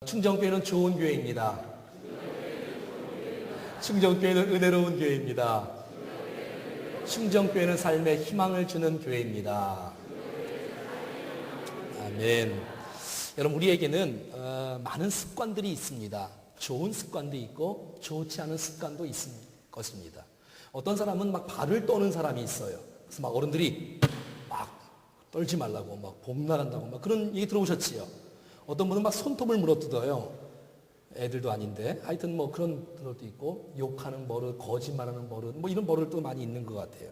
충정교회는 좋은 교회입니다. 충정교회는 은혜로운 교회입니다. 충정교회는 삶에 희망을 주는 교회입니다. 아멘. 여러분, 우리에게는 많은 습관들이 있습니다. 좋은 습관도 있고 좋지 않은 습관도 있을 것입니다. 어떤 사람은 막 발을 떠는 사람이 있어요. 그래서 막 어른들이 막 떨지 말라고 막 복날한다고 막 그런 얘기 들어보셨지요? 어떤 분은 막 손톱을 물어뜯어요. 애들도 아닌데. 하여튼 뭐 그런 것도 있고, 욕하는 버릇, 거짓말하는 버릇, 뭐 이런 버릇도 많이 있는 것 같아요.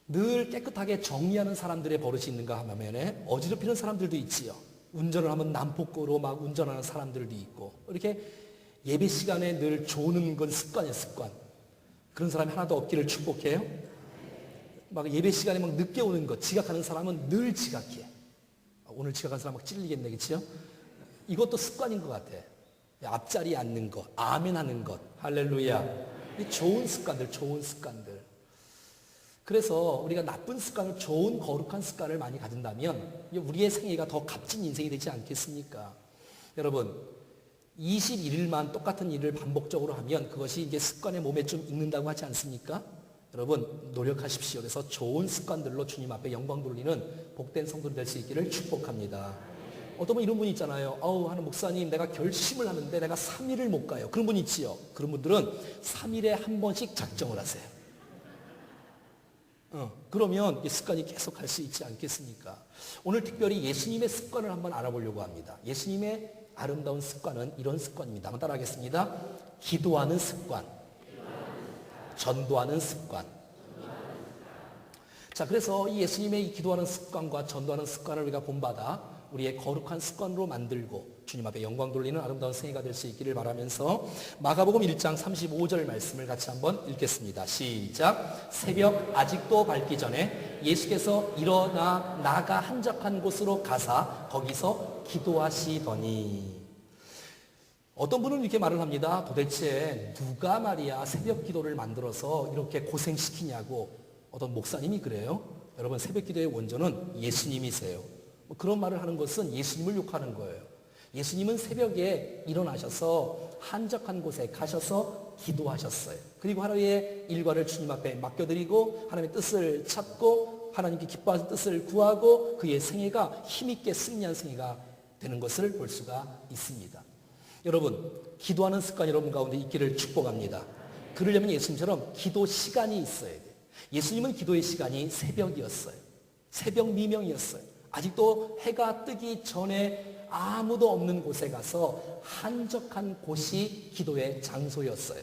늘 깨끗하게 정리하는 사람들의 버릇이 있는가 하면 어지럽히는 사람들도 있지요. 운전을 하면 난폭으로 막 운전하는 사람들도 있고, 이렇게 예배 시간에 늘 조는 건 습관이에요, 습관. 그런 사람이 하나도 없기를 축복해요. 막 예배 시간에 막 늦게 오는 것, 지각하는 사람은 늘 지각해. 오늘 지각한 사람 막 찔리겠네, 그치요? 이것도 습관인 것 같아. 앞자리에 앉는 것, 아멘 하는 것, 할렐루야. 이 좋은 습관들, 좋은 습관들. 그래서 우리가 나쁜 습관을, 좋은 거룩한 습관을 많이 가진다면 우리의 생애가 더 값진 인생이 되지 않겠습니까? 여러분, 21일만 똑같은 일을 반복적으로 하면 그것이 이게 습관의 몸에 좀 익는다고 하지 않습니까? 여러분, 노력하십시오. 그래서 좋은 습관들로 주님 앞에 영광 돌리는 복된 성도들 될 수 있기를 축복합니다. 어떤 분 이런 분 있잖아요. 하는 목사님, 내가 결심을 하는데 내가 3일을 못 가요. 그런 분 있지요. 그런 분들은 3일에 한 번씩 작정을 하세요. 그러면 이 습관이 계속 갈 수 있지 않겠습니까? 오늘 특별히 예수님의 습관을 한번 알아보려고 합니다. 예수님의 아름다운 습관은 이런 습관입니다. 한번 따라하겠습니다. 기도하는 습관, 전도하는 습관. 자, 그래서 이 예수님의 이 기도하는 습관과 전도하는 습관을 우리가 본받아 우리의 거룩한 습관으로 만들고 주님 앞에 영광 돌리는 아름다운 생애가 될 수 있기를 바라면서 마가복음 1장 35절 말씀을 같이 한번 읽겠습니다. 시작. 새벽 아직도 밝기 전에 예수께서 일어나 나가 한적한 곳으로 가사 거기서 기도하시더니. 어떤 분은 이렇게 말을 합니다. 도대체 누가 말이야 새벽 기도를 만들어서 이렇게 고생시키냐고. 어떤 목사님이 그래요. 여러분, 새벽 기도의 원조는 예수님이세요. 그런 말을 하는 것은 예수님을 욕하는 거예요. 예수님은 새벽에 일어나셔서 한적한 곳에 가셔서 기도하셨어요. 그리고 하루의 일과를 주님 앞에 맡겨드리고 하나님의 뜻을 찾고 하나님께 기뻐하는 뜻을 구하고 그의 생애가 힘있게 승리한 생애가 되는 것을 볼 수가 있습니다. 여러분, 기도하는 습관이 여러분 가운데 있기를 축복합니다. 그러려면 예수님처럼 기도 시간이 있어야 돼요. 예수님은 기도의 시간이 새벽이었어요. 새벽 미명이었어요. 아직도 해가 뜨기 전에 아무도 없는 곳에 가서 한적한 곳이 기도의 장소였어요.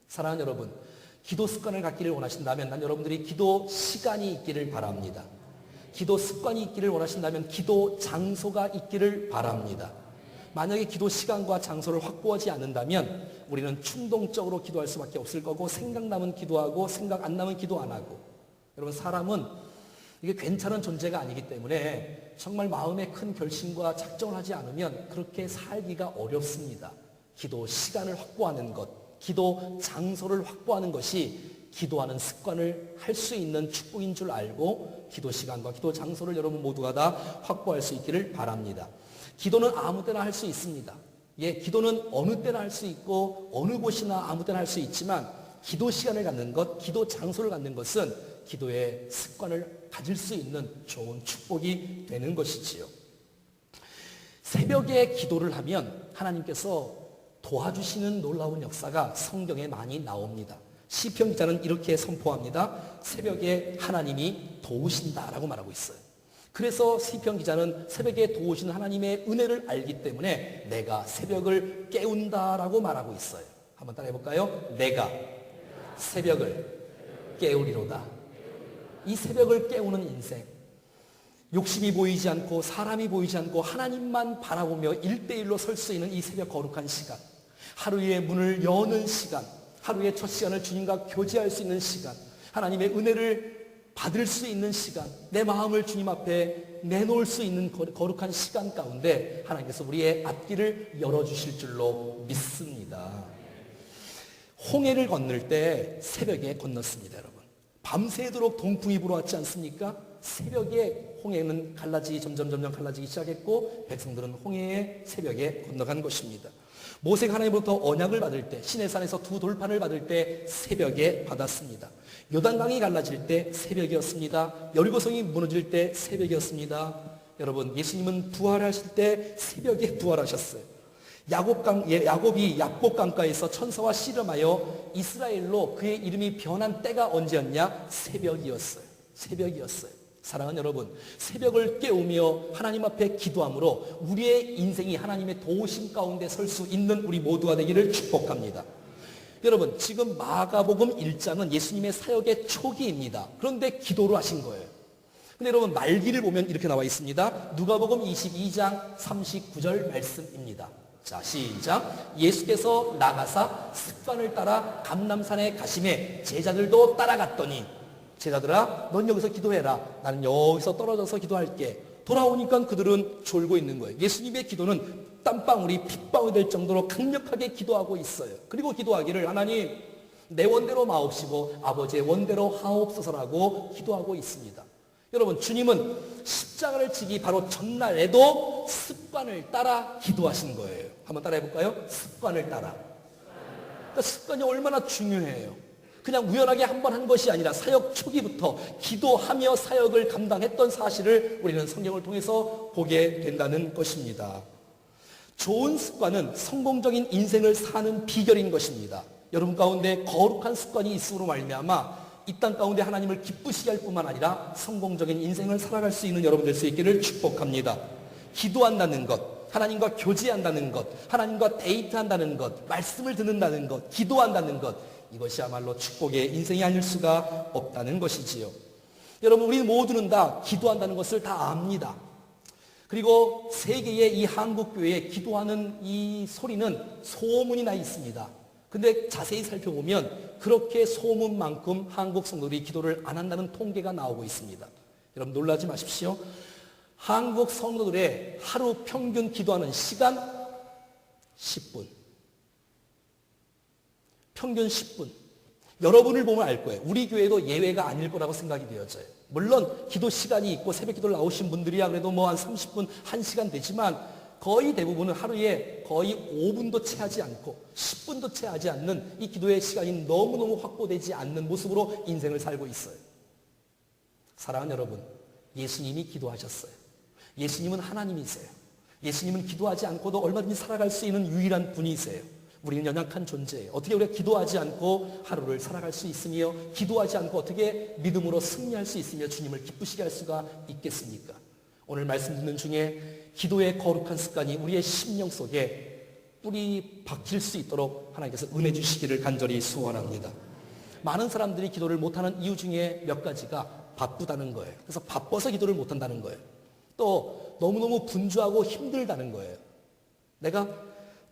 사랑하는 여러분, 기도 습관을 갖기를 원하신다면 난 여러분들이 기도 시간이 있기를 바랍니다. 기도 습관이 있기를 원하신다면 기도 장소가 있기를 바랍니다. 만약에 기도 시간과 장소를 확보하지 않는다면 우리는 충동적으로 기도할 수밖에 없을 거고, 생각나면 기도하고 생각 안 나면 기도 안 하고. 여러분, 사람은 이게 괜찮은 존재가 아니기 때문에 정말 마음에 큰 결심과 작정을 하지 않으면 그렇게 살기가 어렵습니다. 기도 시간을 확보하는 것, 기도 장소를 확보하는 것이 기도하는 습관을 할 수 있는 축복인 줄 알고 기도 시간과 기도 장소를 여러분 모두가 다 확보할 수 있기를 바랍니다. 기도는 아무 때나 할 수 있습니다. 기도는 어느 때나 할 수 있고 어느 곳이나 아무 때나 할 수 있지만 기도 시간을 갖는 것, 기도 장소를 갖는 것은 기도의 습관을 가질 수 있는 좋은 축복이 되는 것이지요. 새벽에 기도를 하면 하나님께서 도와주시는 놀라운 역사가 성경에 많이 나옵니다. 시편 기자는 이렇게 선포합니다. 새벽에 하나님이 도우신다라고 말하고 있어요. 그래서 시편 기자는 새벽에 도우시는 하나님의 은혜를 알기 때문에 내가 새벽을 깨운다라고 말하고 있어요. 한번 따라해 볼까요? 내가 새벽을 깨우리로다. 이 새벽을 깨우는 인생, 욕심이 보이지 않고 사람이 보이지 않고 하나님만 바라보며 1대1로 설 수 있는 이 새벽 거룩한 시간, 하루의 문을 여는 시간, 하루의 첫 시간을 주님과 교제할 수 있는 시간, 하나님의 은혜를 받을 수 있는 시간, 내 마음을 주님 앞에 내놓을 수 있는 거룩한 시간 가운데 하나님께서 우리의 앞길을 열어주실 줄로 믿습니다. 홍해를 건널 때 새벽에 건넜습니다, 여러분. 밤새도록 동풍이 불어왔지 않습니까? 새벽에 홍해는 점점 갈라지기 시작했고 백성들은 홍해의 새벽에 건너간 것입니다. 모세가 하나님으로부터 언약을 받을 때, 시내산에서 두 돌판을 받을 때 새벽에 받았습니다. 요단강이 갈라질 때 새벽이었습니다. 여리고성이 무너질 때 새벽이었습니다. 여러분, 예수님은 부활하실 때 새벽에 부활하셨어요. 야곱이 얍곡강가에서 천사와 씨름하여 이스라엘로 그의 이름이 변한 때가 언제였냐? 새벽이었어요. 사랑하는 여러분, 새벽을 깨우며 하나님 앞에 기도함으로 우리의 인생이 하나님의 도우심 가운데 설 수 있는 우리 모두가 되기를 축복합니다. 여러분, 지금 마가복음 1장은 예수님의 사역의 초기입니다. 그런데 기도를 하신 거예요. 근데 여러분, 말기를 보면 이렇게 나와 있습니다. 누가복음 22장 39절 말씀입니다. 자, 시작. 예수께서 나가사 습관을 따라 감람산에 가심에 제자들도 따라갔더니, 제자들아, 넌 여기서 기도해라. 나는 여기서 떨어져서 기도할게. 돌아오니까 그들은 졸고 있는 거예요. 예수님의 기도는 땀방울이 핏방울이 될 정도로 강력하게 기도하고 있어요. 그리고 기도하기를, 하나님, 내 원대로 마옵시고 아버지의 원대로 하옵소서라고 기도하고 있습니다. 여러분, 주님은 십자가를 지기 바로 전날에도 습관을 따라 기도하신 거예요. 한번 따라 해볼까요? 습관을 따라. 그러니까 습관이 얼마나 중요해요. 그냥 우연하게 한 번 한 것이 아니라 사역 초기부터 기도하며 사역을 감당했던 사실을 우리는 성경을 통해서 보게 된다는 것입니다. 좋은 습관은 성공적인 인생을 사는 비결인 것입니다. 여러분 가운데 거룩한 습관이 있음으로 말미암아 이 땅 가운데 하나님을 기쁘시게 할 뿐만 아니라 성공적인 인생을 살아갈 수 있는 여러분 될 수 있기를 축복합니다. 기도한다는 것, 하나님과 교제한다는 것, 하나님과 데이트한다는 것, 말씀을 듣는다는 것, 기도한다는 것, 이것이야말로 축복의 인생이 아닐 수가 없다는 것이지요. 여러분, 우리 모두는 다 기도한다는 것을 다 압니다. 그리고 세계의 이 한국교회에 기도하는 이 소리는 소문이 나 있습니다. 근데 자세히 살펴보면 그렇게 소문만큼 한국 성도들이 기도를 안 한다는 통계가 나오고 있습니다. 여러분, 놀라지 마십시오. 한국 성도들의 하루 평균 기도하는 시간 10분. 평균 10분. 여러분을 보면 알 거예요. 우리 교회도 예외가 아닐 거라고 생각이 되어져요. 물론 기도 시간이 있고 새벽 기도를 나오신 분들이야 그래도 뭐 한 30분, 1시간 되지만 거의 대부분은 하루에 거의 5분도 채하지 않고 10분도 채하지 않는 이 기도의 시간이 너무너무 확보되지 않는 모습으로 인생을 살고 있어요. 사랑하는 여러분, 예수님이 기도하셨어요. 예수님은 하나님이세요. 예수님은 기도하지 않고도 얼마든지 살아갈 수 있는 유일한 분이세요. 우리는 연약한 존재예요. 어떻게 우리가 기도하지 않고 하루를 살아갈 수 있으며 기도하지 않고 어떻게 믿음으로 승리할 수 있으며 주님을 기쁘시게 할 수가 있겠습니까? 오늘 말씀 듣는 중에 기도의 거룩한 습관이 우리의 심령 속에 뿌리 박힐 수 있도록 하나님께서 은혜 주시기를 간절히 소원합니다. 많은 사람들이 기도를 못하는 이유 중에 몇 가지가 바쁘다는 거예요. 그래서 바빠서 기도를 못한다는 거예요. 또 너무너무 분주하고 힘들다는 거예요. 내가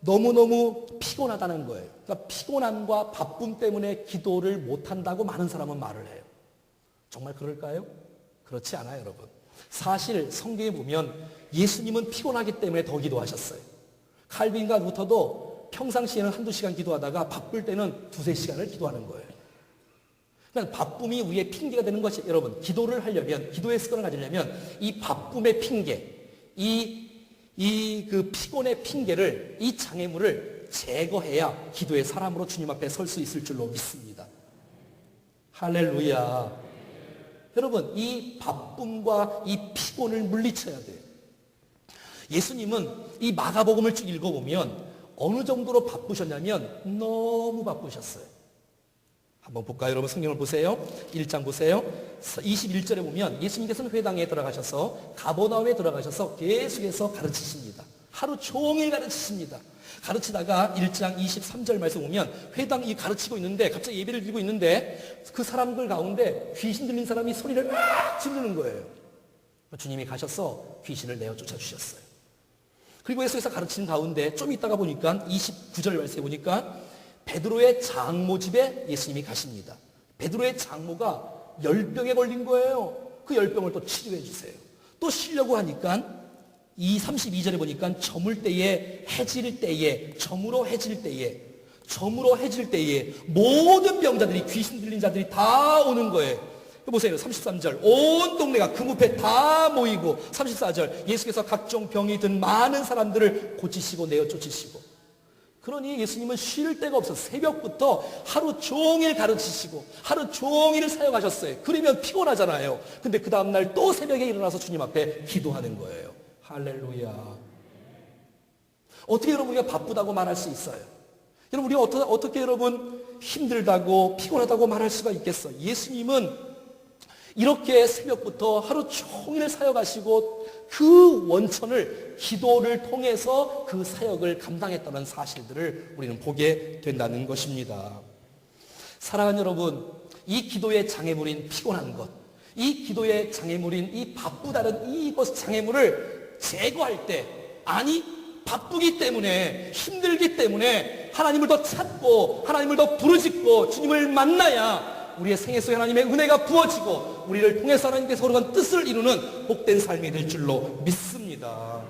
너무너무 피곤하다는 거예요. 그러니까 피곤함과 바쁨 때문에 기도를 못한다고 많은 사람은 말을 해요. 정말 그럴까요? 그렇지 않아요, 여러분. 사실 성경에 보면 예수님은 피곤하기 때문에 더 기도하셨어요. 칼빈과 루터도 평상시에는 한두 시간 기도하다가 바쁠 때는 두세 시간을 기도하는 거예요. 그러니까 바쁨이 우리의 핑계가 되는 것이, 여러분, 기도를 하려면, 기도의 습관을 가지려면 이 바쁨의 핑계, 그 피곤의 핑계를, 이 장애물을 제거해야 기도의 사람으로 주님 앞에 설 수 있을 줄로 믿습니다. 할렐루야. 여러분, 이 바쁨과 이 피곤을 물리쳐야 돼요. 예수님은 이 마가복음을 쭉 읽어보면 어느 정도로 바쁘셨냐면 너무 바쁘셨어요. 한번 볼까요? 여러분, 성경을 보세요. 1장 보세요. 21절에 보면 예수님께서는 회당에 들어가셔서 가버나움에 들어가셔서 계속해서 가르치십니다. 하루 종일 가르치십니다. 가르치다가 1장 23절 말씀 보면 회당이 가르치고 있는데 갑자기 예배를 드리고 있는데 그 사람들 가운데 귀신 들린 사람이 소리를 막 지르는 거예요. 주님이 가셔서 귀신을 내어 쫓아주셨어요. 그리고 예수께서 가르치는 가운데 좀 있다가 보니까 29절 말씀에 보니까 베드로의 장모 집에 예수님이 가십니다. 베드로의 장모가 열병에 걸린 거예요. 그 열병을 또 치료해 주세요. 또 쉬려고 하니까 32절에 보니까 저물 때에, 해질 때에, 저물어 해질 때에 모든 병자들이, 귀신 들린 자들이 다 오는 거예요. 보세요. 33절. 온 동네가 금우패 다 모이고 34절. 예수께서 각종 병이 든 많은 사람들을 고치시고 내어 쫓으시고. 그러니 예수님은 쉴 데가 없어서 새벽부터 하루 종일 가르치시고 하루 종일 사역하셨어요. 그러면 피곤하잖아요. 근데 그 다음날 또 새벽에 일어나서 주님 앞에 기도하는 거예요. 할렐루야. 어떻게 여러분 우리가 바쁘다고 말할 수 있어요? 여러분 우리가 어떻게 여러분 힘들다고 피곤하다고 말할 수가 있겠어요? 예수님은 이렇게 새벽부터 하루 종일 사역하시고 그 원천을 기도를 통해서 그 사역을 감당했다는 사실들을 우리는 보게 된다는 것입니다. 사랑하는 여러분, 이 기도의 장애물인 피곤한 것, 이 기도의 장애물인 이 바쁘다는 이것 장애물을 제거할 때, 아니 바쁘기 때문에 힘들기 때문에 하나님을 더 찾고 하나님을 더 부르짖고 주님을 만나야 우리의 생애 속에 하나님의 은혜가 부어지고 우리를 통해서 하나님께서 거룩한 뜻을 이루는 복된 삶이 될 줄로 믿습니다.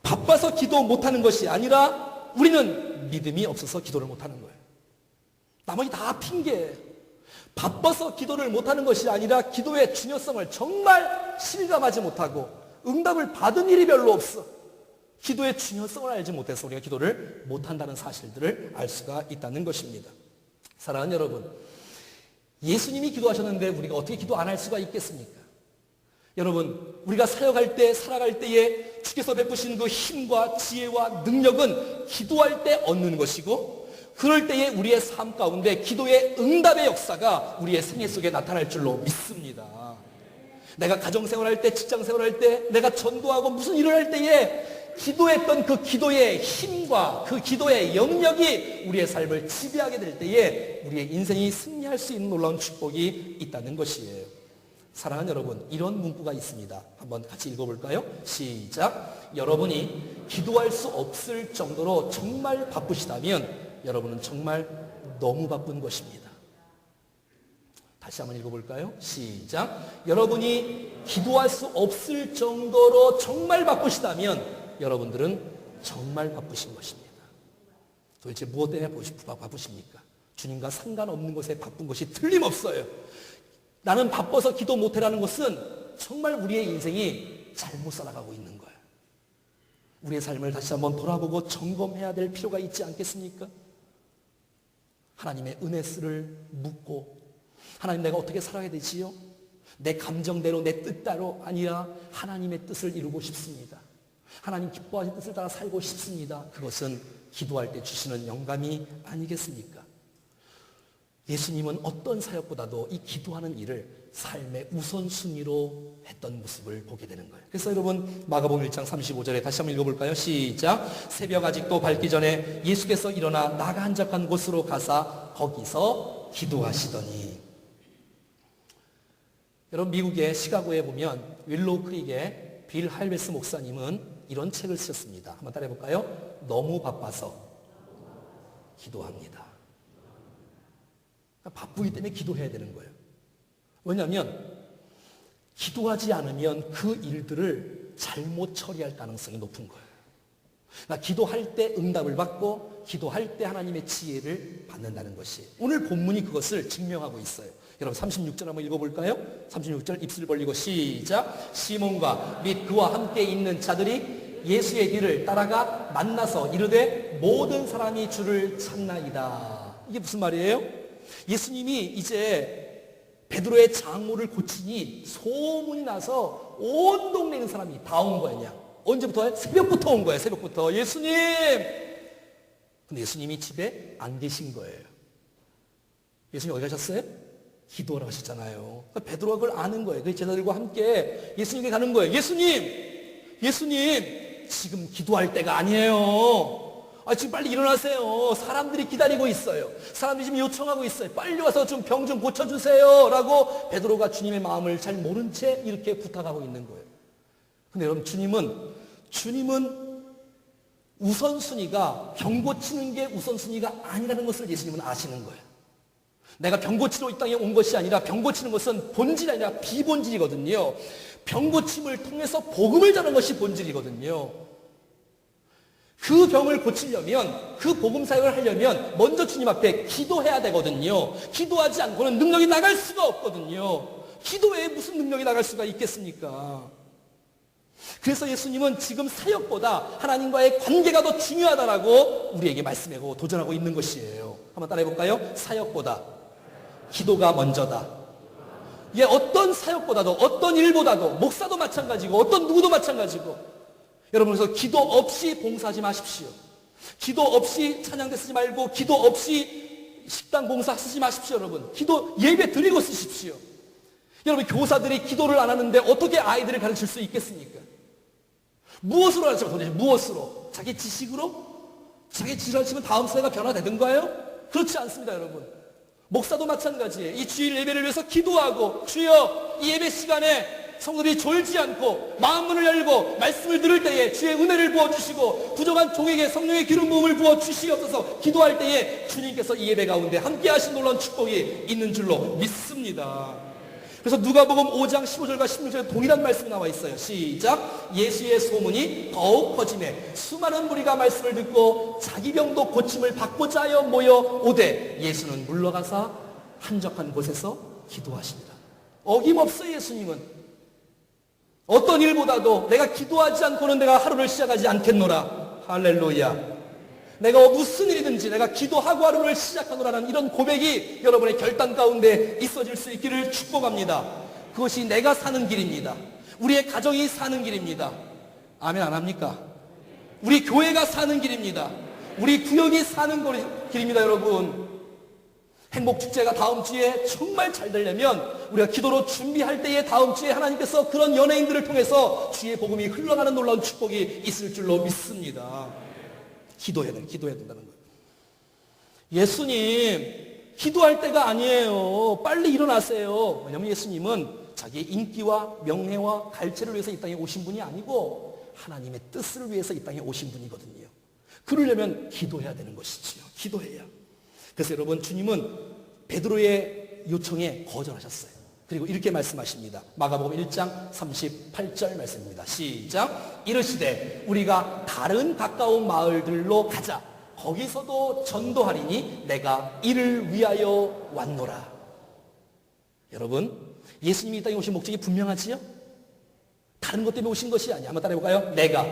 바빠서 기도 못하는 것이 아니라 우리는 믿음이 없어서 기도를 못하는 거예요. 나머지 다 핑계예요. 바빠서 기도를 못하는 것이 아니라 기도의 중요성을 정말 실감하지 못하고 응답을 받은 일이 별로 없어. 기도의 중요성을 알지 못해서 우리가 기도를 못한다는 사실들을 알 수가 있다는 것입니다. 사랑하는 여러분, 예수님이 기도하셨는데 우리가 어떻게 기도 안 할 수가 있겠습니까? 여러분, 우리가 사역할 때, 살아갈 때에 주께서 베푸신 그 힘과 지혜와 능력은 기도할 때 얻는 것이고, 그럴 때에 우리의 삶 가운데 기도의 응답의 역사가 우리의 생애 속에 나타날 줄로 믿습니다. 내가 가정생활할 때, 직장생활할 때, 내가 전도하고 무슨 일을 할 때에 기도했던 그 기도의 힘과 그 기도의 영역이 우리의 삶을 지배하게 될 때에 우리의 인생이 승리할 수 있는 놀라운 축복이 있다는 것이에요. 사랑하는 여러분, 이런 문구가 있습니다. 한번 같이 읽어볼까요? 시작. 여러분이 기도할 수 없을 정도로 정말 바쁘시다면 여러분은 정말 너무 바쁜 것입니다. 다시 한번 읽어볼까요? 시작. 여러분이 기도할 수 없을 정도로 정말 바쁘시다면 여러분들은 정말 바쁘신 것입니다. 도대체 무엇 때문에 바쁘십니까? 주님과 상관없는 것에 바쁜 것이 틀림없어요. 나는 바빠서 기도 못해라는 것은 정말 우리의 인생이 잘못 살아가고 있는 거예요. 우리의 삶을 다시 한번 돌아보고 점검해야 될 필요가 있지 않겠습니까? 하나님의 은혜스를 묻고 하나님 내가 어떻게 살아야 되지요? 내 감정대로 내 뜻대로 아니라 하나님의 뜻을 이루고 싶습니다. 하나님 기뻐하신 뜻을 따라 살고 싶습니다. 그것은 기도할 때 주시는 영감이 아니겠습니까? 예수님은 어떤 사역보다도 이 기도하는 일을 삶의 우선순위로 했던 모습을 보게 되는 거예요. 그래서 여러분 마가복음 1장 35절에 다시 한번 읽어볼까요? 시작. 새벽 아직도 밝기 전에 예수께서 일어나 나가 한적한 곳으로 가사 거기서 기도하시더니. 여러분 미국의 시카고에 보면 윌로우 크릭의 빌 할베스 목사님은 이런 책을 쓰셨습니다. 한번 따라해볼까요? 너무 바빠서 기도합니다. 바쁘기 때문에 기도해야 되는 거예요. 왜냐하면 기도하지 않으면 그 일들을 잘못 처리할 가능성이 높은 거예요. 그러니까 기도할 때 응답을 받고 기도할 때 하나님의 지혜를 받는다는 것이 오늘 본문이 그것을 증명하고 있어요. 여러분 36절 한번 읽어볼까요? 36절 입술 벌리고 시작. 시몬과 및 그와 함께 있는 자들이 예수의 뒤를 따라가 만나서 이르되 모든 사람이 주를 찾나이다. 이게 무슨 말이에요? 예수님이 이제 베드로의 장모를 고치니 소문이 나서 온 동네에 있는 사람이 다 온 거예요. 언제부터? 새벽부터 온 거예요. 새벽부터. 예수님! 근데 예수님이 집에 안 계신 거예요. 예수님 어디 가셨어요? 기도하러 가셨잖아요. 베드로가 그걸 아는 거예요. 그 제자들과 함께 예수님께 가는 거예요. 예수님, 지금 기도할 때가 아니에요. 지금 빨리 일어나세요. 사람들이 기다리고 있어요. 사람들이 지금 요청하고 있어요. 빨리 와서 좀 병 좀 고쳐주세요. 라고 베드로가 주님의 마음을 잘 모른 채 이렇게 부탁하고 있는 거예요. 근데 여러분 주님은 우선순위가 병 고치는 게 우선순위가 아니라는 것을 예수님은 아시는 거예요. 내가 병 고치러 이 땅에 온 것이 아니라 병 고치는 것은 본질이 아니라 비본질이거든요. 병 고침을 통해서 복음을 전하는 것이 본질이거든요. 그 병을 고치려면, 그 복음 사역을 하려면 먼저 주님 앞에 기도해야 되거든요. 기도하지 않고는 능력이 나갈 수가 없거든요. 기도 외에 무슨 능력이 나갈 수가 있겠습니까? 그래서 예수님은 지금 사역보다 하나님과의 관계가 더 중요하다라고 우리에게 말씀하고 도전하고 있는 것이에요. 한번 따라해 볼까요? 사역보다 기도가 먼저다. 이게 어떤 사역보다도, 어떤 일보다도, 목사도 마찬가지고 어떤 누구도 마찬가지고, 여러분, 그래서 기도 없이 봉사하지 마십시오. 기도 없이 찬양대 쓰지 말고, 기도 없이 식당 봉사 쓰지 마십시오. 여러분, 기도 예배 드리고 쓰십시오. 여러분, 교사들이 기도를 안 하는데 어떻게 아이들을 가르칠 수 있겠습니까? 무엇으로 가르쳐? 도대체 무엇으로? 자기 지식으로? 자기 지식을 치면 다음 세대가 변화되던가요? 그렇지 않습니다, 여러분. 목사도 마찬가지예요. 이 주일 예배를 위해서 기도하고, 주여 이 예배 시간에 성도들이 졸지 않고 마음문을 열고 말씀을 들을 때에 주의 은혜를 부어주시고 부족한 종에게 성령의 기름 부음을 부어주시옵소서. 기도할 때에 주님께서 이 예배 가운데 함께 하신 놀라운 축복이 있는 줄로 믿습니다. 그래서 누가복음 5장 15절과 16절에 동일한 말씀이 나와 있어요. 시작. 예수의 소문이 더욱 퍼지매 수많은 무리가 말씀을 듣고 자기 병도 고침을 받고자 하여 모여 오되 예수는 물러가사 한적한 곳에서 기도하십니다. 어김없어요. 예수님은 어떤 일보다도 내가 기도하지 않고는 내가 하루를 시작하지 않겠노라. 할렐루야. 내가 무슨 일이든지 내가 기도하고 하루를 시작하노라는 이런 고백이 여러분의 결단 가운데 있어질 수 있기를 축복합니다. 그것이 내가 사는 길입니다. 우리의 가정이 사는 길입니다. 아멘 안 합니까? 우리 교회가 사는 길입니다. 우리 구역이 사는 길입니다. 여러분, 행복축제가 다음 주에 정말 잘 되려면 우리가 기도로 준비할 때에 다음 주에 하나님께서 그런 연예인들을 통해서 주의 복음이 흘러가는 놀라운 축복이 있을 줄로 믿습니다. 기도해야 된다는 거예요. 예수님 기도할 때가 아니에요. 빨리 일어나세요. 왜냐하면 예수님은 자기의 인기와 명예와 갈채를 위해서 이 땅에 오신 분이 아니고 하나님의 뜻을 위해서 이 땅에 오신 분이거든요. 그러려면 기도해야 되는 것이지요. 기도해야. 그래서 여러분, 주님은 베드로의 요청에 거절하셨어요. 그리고 이렇게 말씀하십니다. 마가복음 1장 38절 말씀입니다. 시작. 이르시되 우리가 다른 가까운 마을들로 가자. 거기서도 전도하리니 내가 이를 위하여 왔노라. 여러분, 예수님이 이 땅에 오신 목적이 분명하지요? 다른 것 때문에 오신 것이 아니야. 한번 따라해볼까요? 내가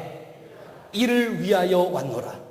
이를 위하여 왔노라.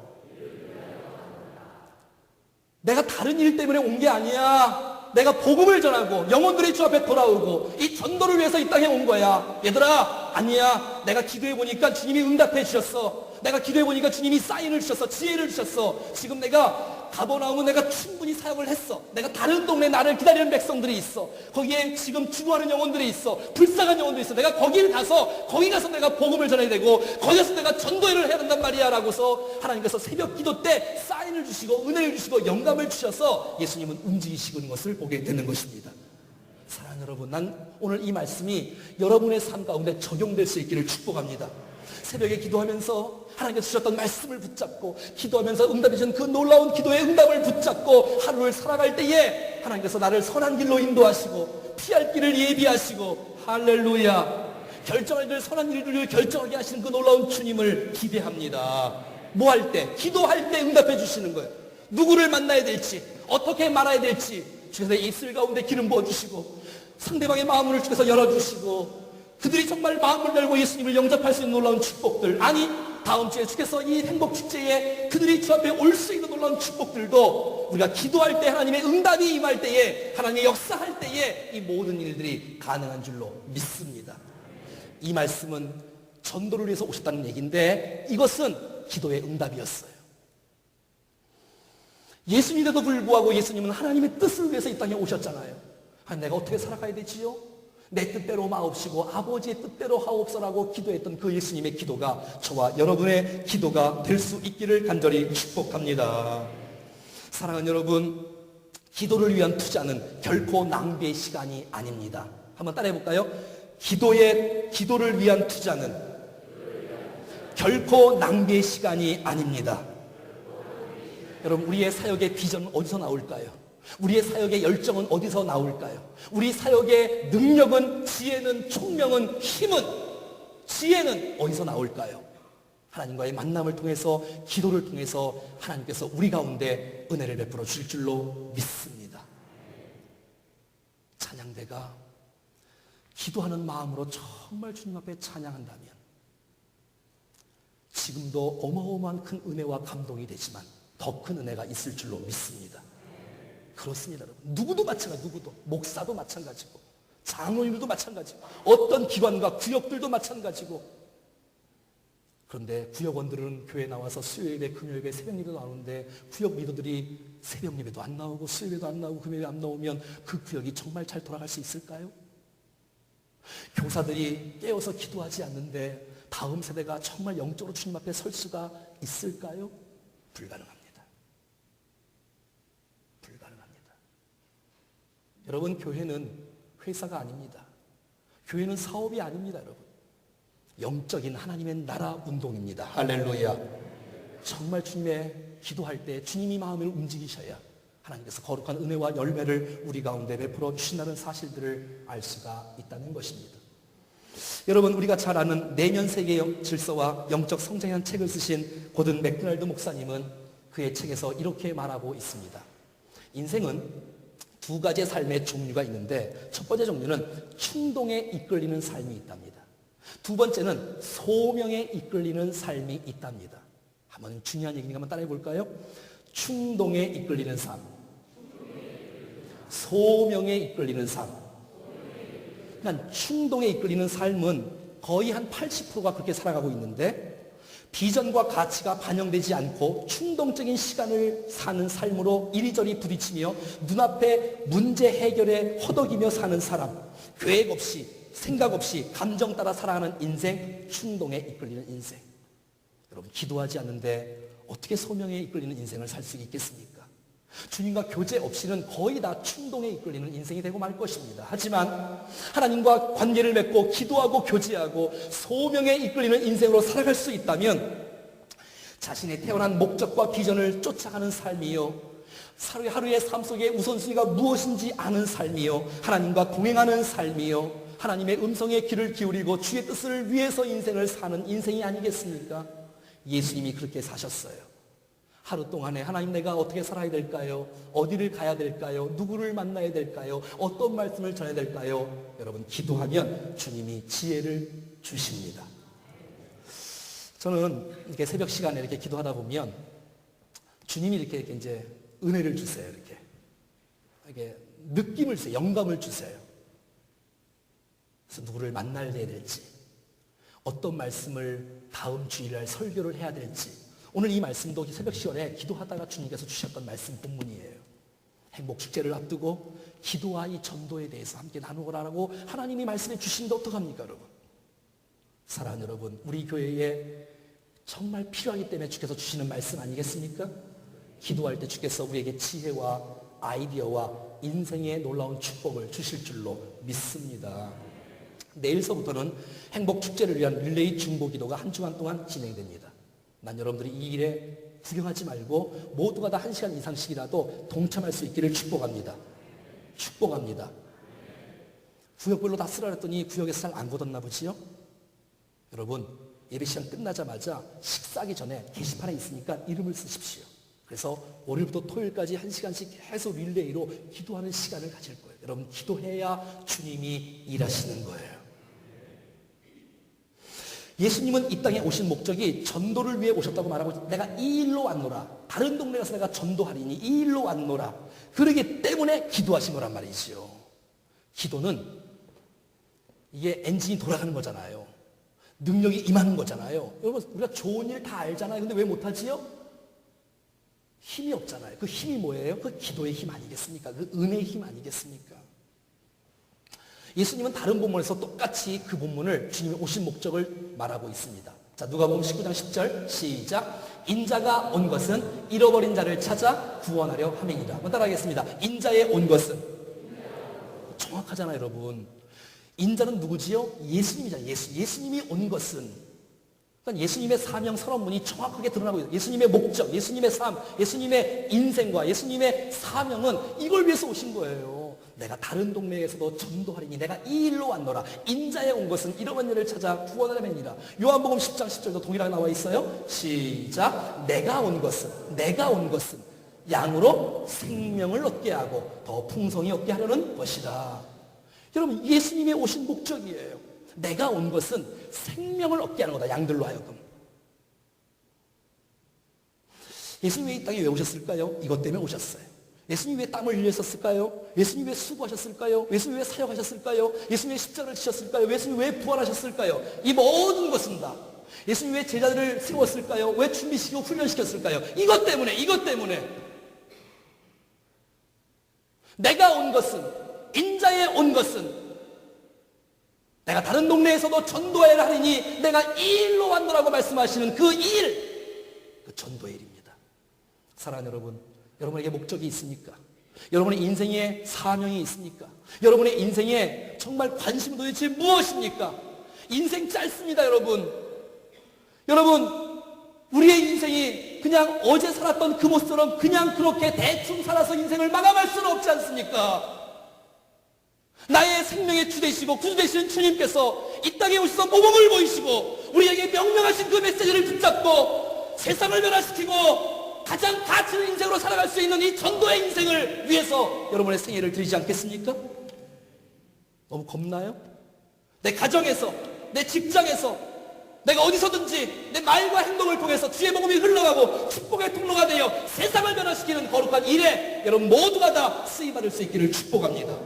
내가 다른 일 때문에 온 게 아니야. 내가 복음을 전하고 영혼들이 주 앞에 돌아오고 이 전도를 위해서 이 땅에 온 거야. 얘들아, 아니야. 내가 기도해 보니까 주님이 응답해 주셨어. 내가 기도해 보니까 주님이 사인을 주셨어. 지혜를 주셨어. 지금 내가 가버나움은 내가 충분히 사역을 했어. 내가 다른 동네에 나를 기다리는 백성들이 있어. 거기에 지금 죽어가는 영혼들이 있어. 불쌍한 영혼들이 있어. 내가 거기 가서 내가 복음을 전해야 되고 거기 가서 내가 전도회를 해야 된단 말이야 라고서 하나님께서 새벽 기도 때 사인을 주시고 은혜를 주시고 영감을 주셔서 예수님은 움직이시는 것을 보게 되는 것입니다. 사랑하는 여러분, 난 오늘 이 말씀이 여러분의 삶 가운데 적용될 수 있기를 축복합니다. 새벽에 기도하면서 하나님께서 주셨던 말씀을 붙잡고 기도하면서 응답해 주신 그 놀라운 기도의 응답을 붙잡고 하루를 살아갈 때에 하나님께서 나를 선한 길로 인도하시고 피할 길을 예비하시고 할렐루야, 결정할 길 선한 일들을 결정하게 하시는 그 놀라운 주님을 기대합니다. 뭐 할 때? 기도할 때 응답해 주시는 거예요. 누구를 만나야 될지, 어떻게 말아야 될지 주께서 내 입술 가운데 기름 부어주시고 상대방의 마음을 주께서 열어주시고 그들이 정말 마음을 열고 예수님을 영접할 수 있는 놀라운 축복들, 아니 다음 주에 주께서 이 행복축제에 그들이 주 앞에 올 수 있는 놀라운 축복들도 우리가 기도할 때 하나님의 응답이 임할 때에 하나님의 역사할 때에 이 모든 일들이 가능한 줄로 믿습니다. 이 말씀은 전도를 위해서 오셨다는 얘기인데 이것은 기도의 응답이었어요. 예수님에도 불구하고 예수님은 하나님의 뜻을 위해서 이 땅에 오셨잖아요. 내가 어떻게 살아가야 되지요? 내 뜻대로 마옵시고 아버지의 뜻대로 하옵소라고 기도했던 그 예수님의 기도가 저와 여러분의 기도가 될 수 있기를 간절히 축복합니다. 사랑하는 여러분, 기도를 위한 투자는 결코 낭비의 시간이 아닙니다. 한번 따라해 볼까요? 기도를 위한 투자는 결코 낭비의 시간이 아닙니다. 여러분, 우리의 사역의 비전은 어디서 나올까요? 우리의 사역의 열정은 어디서 나올까요? 우리 사역의 능력은, 지혜는, 총명은, 힘은, 지혜는 어디서 나올까요? 하나님과의 만남을 통해서 기도를 통해서 하나님께서 우리 가운데 은혜를 베풀어 주실 줄로 믿습니다. 찬양대가 기도하는 마음으로 정말 주님 앞에 찬양한다면 지금도 어마어마한 큰 은혜와 감동이 되지만 더 큰 은혜가 있을 줄로 믿습니다. 그렇습니다, 여러분. 누구도 마찬가지, 누구도. 목사도 마찬가지고, 장로님들도 마찬가지고, 어떤 기관과 구역들도 마찬가지고. 그런데 구역원들은 교회에 나와서 수요일에, 금요일에 새벽 예배도 나오는데 구역 리더들이 새벽 예배도 안 나오고 수요일에도 안 나오고 금요일에 안 나오면 그 구역이 정말 잘 돌아갈 수 있을까요? 교사들이 깨어서 기도하지 않는데 다음 세대가 정말 영적으로 주님 앞에 설 수가 있을까요? 불가능합니다. 불가능합니다. 여러분, 교회는 회사가 아닙니다. 교회는 사업이 아닙니다, 여러분. 영적인 하나님의 나라 운동입니다. 할렐루야. 정말 주님의 기도할 때 주님이 마음을 움직이셔야 하나님께서 거룩한 은혜와 열매를 우리 가운데 베풀어 주신다는 사실들을 알 수가 있다는 것입니다. 여러분, 우리가 잘 아는 내면 세계 질서와 영적 성장이라는 책을 쓰신 고든 맥도날드 목사님은 그의 책에서 이렇게 말하고 있습니다. 인생은 두 가지의 삶의 종류가 있는데 첫 번째 종류는 충동에 이끌리는 삶이 있답니다. 두 번째는 소명에 이끌리는 삶이 있답니다. 한번 중요한 얘기니까 한번 따라해 볼까요? 충동에 이끌리는 삶, 소명에 이끌리는 삶. 그러니까 충동에 이끌리는 삶은 거의 한 80%가 그렇게 살아가고 있는데 비전과 가치가 반영되지 않고 충동적인 시간을 사는 삶으로 이리저리 부딪히며 눈앞에 문제 해결에 허덕이며 사는 사람, 계획 없이 생각 없이 감정 따라 살아가는 인생, 충동에 이끌리는 인생. 여러분, 기도하지 않는데 어떻게 소명에 이끌리는 인생을 살 수 있겠습니까? 주님과 교제 없이는 거의 다 충동에 이끌리는 인생이 되고 말 것입니다. 하지만 하나님과 관계를 맺고 기도하고 교제하고 소명에 이끌리는 인생으로 살아갈 수 있다면 자신의 태어난 목적과 비전을 쫓아가는 삶이요, 하루의 삶 속에 우선순위가 무엇인지 아는 삶이요, 하나님과 동행하는 삶이요, 하나님의 음성에 귀를 기울이고 주의 뜻을 위해서 인생을 사는 인생이 아니겠습니까? 예수님이 그렇게 사셨어요. 하루 동안에 하나님, 내가 어떻게 살아야 될까요? 어디를 가야 될까요? 누구를 만나야 될까요? 어떤 말씀을 전해야 될까요? 여러분, 기도하면 주님이 지혜를 주십니다. 저는 이렇게 새벽 시간에 이렇게 기도하다 보면 주님이 이렇게 이제 은혜를 주세요. 이렇게 느낌을 주세요. 영감을 주세요. 그래서 누구를 만나야 될지, 어떤 말씀을 다음 주일날 설교를 해야 될지. 오늘 이 말씀도 새벽 시간에 기도하다가 주님께서 주셨던 말씀 본문이에요. 행복 축제를 앞두고 기도와 이 전도에 대해서 함께 나누라고 하나님이 말씀해 주시는데 어떡합니까, 여러분? 사랑하는 여러분, 우리 교회에 정말 필요하기 때문에 주께서 주시는 말씀 아니겠습니까? 기도할 때 주께서 우리에게 지혜와 아이디어와 인생의 놀라운 축복을 주실 줄로 믿습니다. 내일서부터는 행복 축제를 위한 릴레이 중보 기도가 한 주간 동안 진행됩니다. 난 여러분들이 이 일에 구경하지 말고 모두가 다 1시간 이상씩이라도 동참할 수 있기를 축복합니다. 축복합니다. 구역별로 다 쓰라 그랬더니 구역에서 잘 안 굳었나 보지요? 여러분, 예배 시간 끝나자마자 식사하기 전에 게시판에 있으니까 이름을 쓰십시오. 그래서 월요일부터 토요일까지 1시간씩 계속 릴레이로 기도하는 시간을 가질 거예요. 여러분, 기도해야 주님이 일하시는 거예요. 예수님은 이 땅에 오신 목적이 전도를 위해 오셨다고 말하고, 내가 이 일로 왔노라, 다른 동네 가서 내가 전도하리니 이 일로 왔노라, 그러기 때문에 기도하신 거란 말이죠. 기도는 이게 엔진이 돌아가는 거잖아요. 능력이 임하는 거잖아요. 여러분, 우리가 좋은 일 다 알잖아요. 근데 왜 못하지요? 힘이 없잖아요. 그 힘이 뭐예요? 그 기도의 힘 아니겠습니까? 그 은혜의 힘 아니겠습니까? 예수님은 다른 본문에서 똑같이 그 본문을 주님의 오신 목적을 말하고 있습니다. 자, 누가복음 19장 10절 시작. 인자가 온 것은 잃어버린 자를 찾아 구원하려 함이니라. 한번 따라하겠습니다. 인자에 온 것은. 정확하잖아요, 여러분. 인자는 누구지요? 예수님이잖아요. 예수님이 온 것은. 그러니까 예수님의 사명 선언문이 정확하게 드러나고 있어요. 예수님의 목적, 예수님의 삶, 예수님의 인생과 예수님의 사명은 이걸 위해서 오신 거예요. 내가 다른 동네에서도 전도하리니 내가 이 일로 왔노라. 인자에 온 것은 잃어버린 일을 찾아 구원을 하매니라. 요한복음 10장 10절도 동일하게 나와 있어요. 시작. 내가 온 것은 양으로 생명을 얻게 하고 더 풍성히 얻게 하려는 것이다. 여러분, 예수님의 오신 목적이에요. 내가 온 것은 생명을 얻게 하는 거다. 양들로 하여금. 예수님이 이 땅에 왜 오셨을까요? 이것 때문에 오셨어요. 예수님이 왜 땀을 흘렸었을까요? 예수님이 왜 수고하셨을까요? 예수님이 왜 사역하셨을까요? 예수님이 왜 십자가를 지셨을까요? 예수님이 왜 부활하셨을까요? 이 모든 것은 다 예수님이 왜 제자들을 세웠을까요? 왜 준비시키고 훈련시켰을까요? 이것 때문에 내가 온 것은, 인자에 온 것은 내가 다른 동네에서도 전도회를 하리니 내가 이 일로 왔노라고 말씀하시는 그 일, 그 전도의 일입니다. 사랑하는 여러분, 여러분에게 목적이 있습니까? 여러분의 인생에 사명이 있습니까? 여러분의 인생에 정말 관심은 도대체 무엇입니까? 인생 짧습니다, 여러분. 여러분, 우리의 인생이 그냥 어제 살았던 그 모습처럼 그냥 그렇게 대충 살아서 인생을 마감할 수는 없지 않습니까? 나의 생명의 주 되시고 구주 되시는 주님께서 이 땅에 오셔서 모범을 보이시고 우리에게 명령하신 그 메시지를 붙잡고 세상을 변화시키고 가장 가치 있는 인생으로 살아갈 수 있는 이 전도의 인생을 위해서 여러분의 생애를 드리지 않겠습니까? 너무 겁나요? 내 가정에서, 내 직장에서, 내가 어디서든지 내 말과 행동을 통해서 주의 복음이 흘러가고 축복의 통로가 되어 세상을 변화시키는 거룩한 일에 여러분 모두가 다 쓰임받을 수 있기를 축복합니다.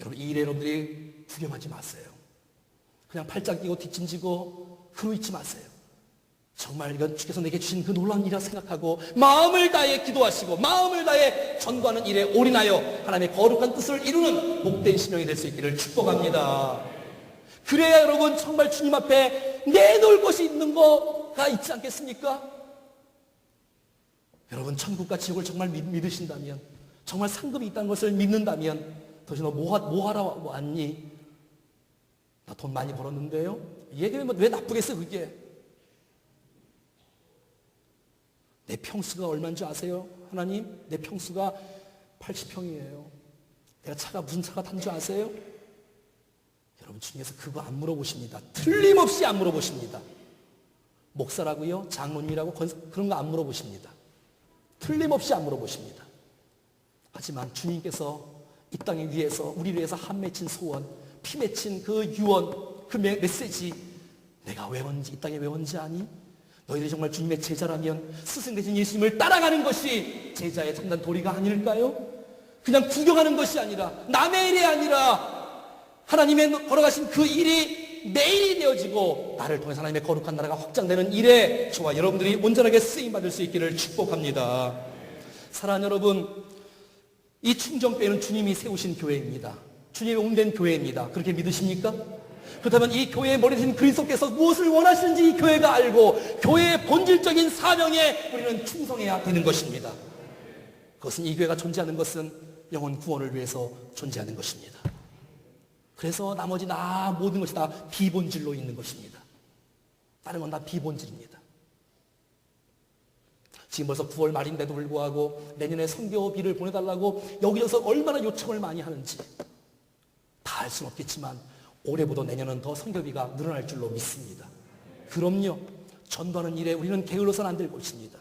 여러분, 이 일에 여러분들이 구경하지 마세요. 그냥 팔짱 끼고 뒷짐지고 그러있지 마세요. 정말 이건 주께서 내게 주신 그 놀라운 일이라 생각하고 마음을 다해 기도하시고 마음을 다해 전도하는 일에 올인하여 하나님의 거룩한 뜻을 이루는 복된 신령이 될 수 있기를 축복합니다. 그래야 여러분 정말 주님 앞에 내놓을 것이 있는 거가 있지 않겠습니까? 여러분, 천국과 지옥을 정말 믿으신다면, 정말 상급이 있다는 것을 믿는다면, 도대체 너 뭐 하러 왔니? 나 돈 많이 벌었는데요? 얘기하면 왜 나쁘겠어 그게? 내 평수가 얼마인 줄 아세요? 하나님, 내 평수가 80평이에요. 내가 차가 무슨 차가 탄 줄 아세요? 여러분, 주님께서 그거 안 물어보십니다. 틀림없이 안 물어보십니다. 목사라고요? 장로님이라고 그런 거 안 물어보십니다. 틀림없이 안 물어보십니다. 하지만 주님께서 이 땅에 위해서 우리를 위해서 한 맺힌 소원, 피 맺힌 그 유언, 그 메시지, 내가 왜 왔는지, 이 땅에 왜 왔는지 아니? 너희들이 정말 주님의 제자라면 스승 되신 예수님을 따라가는 것이 제자의 참된 도리가 아닐까요? 그냥 구경하는 것이 아니라, 남의 일이 아니라 하나님의 걸어가신 그 일이 내 일이 되어지고 나를 통해서 하나님의 거룩한 나라가 확장되는 일에 저와 여러분들이 온전하게 쓰임받을 수 있기를 축복합니다. 사랑하는 여러분, 이 충정교회는 주님이 세우신 교회입니다. 주님이 옮긴 교회입니다. 그렇게 믿으십니까? 그렇다면 이 교회의 머리 되신 그리스도께서 무엇을 원하시는지 이 교회가 알고 교회의 본질적인 사명에 우리는 충성해야 되는 것입니다. 그것은 이 교회가 존재하는 것은 영혼 구원을 위해서 존재하는 것입니다. 그래서 나머지 모든 것이 다 비본질로 있는 것입니다. 다른 건 다 비본질입니다. 지금 벌써 9월 말인데도 불구하고 내년에 선교비를 보내달라고 여기저기서 얼마나 요청을 많이 하는지 다 알 수는 없겠지만 올해보다 내년은 더 선교비가 늘어날 줄로 믿습니다. 그럼요, 전도하는 일에 우리는 게을러서는 안 될 것입니다.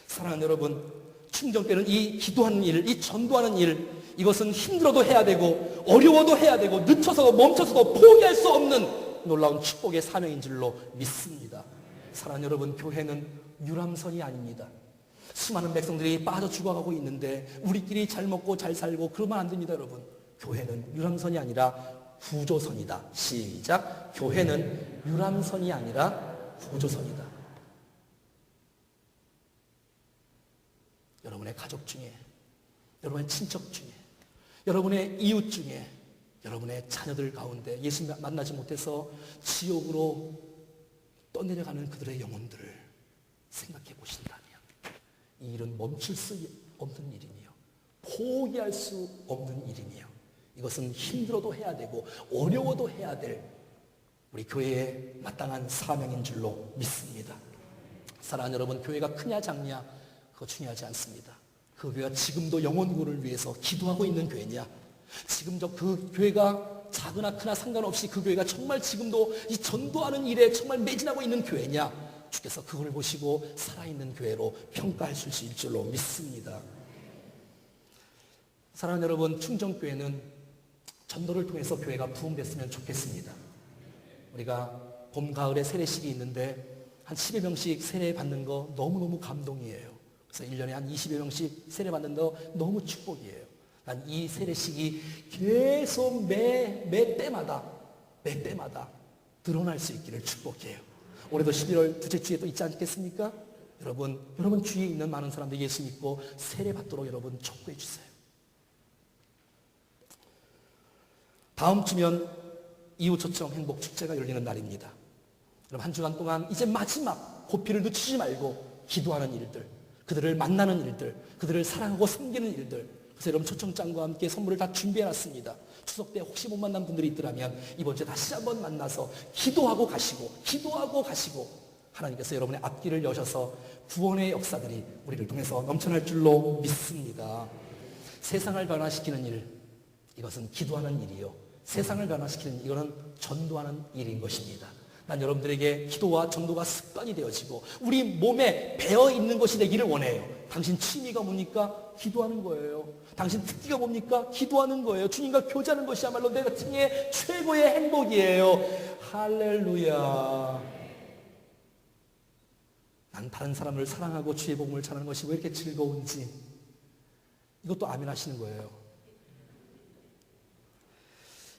사랑하는 여러분, 충정교회는 이 기도하는 일, 이 전도하는 일, 이것은 힘들어도 해야 되고 어려워도 해야 되고 늦춰서도 멈춰서도 포기할 수 없는 놀라운 축복의 사명인 줄로 믿습니다. 사랑하는 여러분, 교회는 유람선이 아닙니다. 수많은 백성들이 빠져 죽어가고 있는데 우리끼리 잘 먹고 잘 살고 그러면 안 됩니다. 여러분, 교회는 유람선이 아니라 구조선이다. 시작. 교회는 유람선이 아니라 구조선이다. 여러분의 가족 중에, 여러분의 친척 중에, 여러분의 이웃 중에, 여러분의 자녀들 가운데 예수 만나지 못해서 지옥으로 떠내려가는 그들의 영혼들을 생각해 보신다면 이 일은 멈출 수 없는 일이며 포기할 수 없는 일이며 이것은 힘들어도 해야 되고 어려워도 해야 될 우리 교회의 마땅한 사명인 줄로 믿습니다. 사랑하는 여러분, 교회가 크냐 작냐 그거 중요하지 않습니다. 그 교회가 지금도 영혼구원을 위해서 기도하고 있는 교회냐? 지금도 그 교회가 작으나 크나 상관없이 그 교회가 정말 지금도 이 전도하는 일에 정말 매진하고 있는 교회냐? 주께서 그걸 보시고 살아있는 교회로 평가하실 수 있을 줄로 믿습니다. 사랑하는 여러분, 충정교회는 전도를 통해서 교회가 부흥됐으면 좋겠습니다. 우리가 봄, 가을에 세례식이 있는데 한 10여 명씩 세례 받는 거 너무너무 감동이에요. 그래서 1년에 한 20여 명씩 세례 받는 거 너무 축복이에요. 난 이 세례식이 계속 매 때마다 드러날 수 있기를 축복해요. 올해도 11월 둘째 주에 또 있지 않겠습니까? 여러분 주위에 있는 많은 사람들이 예수 믿고 세례 받도록 여러분 촉구해 주세요. 다음 주면 이웃초청 행복축제가 열리는 날입니다. 여러분 한 주간 동안 이제 마지막 고피를 늦추지 말고 기도하는 일들, 그들을 만나는 일들, 그들을 사랑하고 섬기는 일들, 그래서 여러분 초청장과 함께 선물을 다 준비해놨습니다. 추석 때 혹시 못 만난 분들이 있더라면 이번 주에 다시 한번 만나서 기도하고 가시고 하나님께서 여러분의 앞길을 여셔서 구원의 역사들이 우리를 통해서 넘쳐날 줄로 믿습니다. 세상을 변화시키는 일, 이것은 기도하는 일이요. 세상을 변화시키는 이거는 전도하는 일인 것입니다. 난 여러분들에게 기도와 전도가 습관이 되어지고 우리 몸에 배어있는 것이 되기를 원해요. 당신 취미가 뭡니까? 기도하는 거예요. 당신 특기가 뭡니까? 기도하는 거예요. 주님과 교제하는 것이야말로 내 같은 최고의 행복이에요. 할렐루야. 난 다른 사람을 사랑하고 주의 복음을 전하는 것이 왜 이렇게 즐거운지 이것도 아멘 하시는 거예요.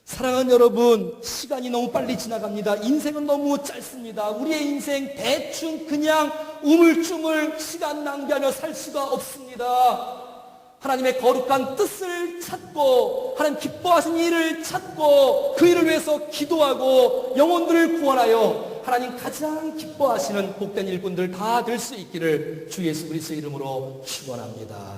사랑하는 여러분, 시간이 너무 빨리 지나갑니다. 인생은 너무 짧습니다. 우리의 인생 대충 그냥 우물쭈물 시간 낭비하며 살 수가 없습니다. 하나님의 거룩한 뜻을 찾고 하나님 기뻐하신 일을 찾고 그 일을 위해서 기도하고 영혼들을 구원하여 하나님 가장 기뻐하시는 복된 일꾼들 다 될 수 있기를 주 예수 그리스도의 이름으로 축원합니다.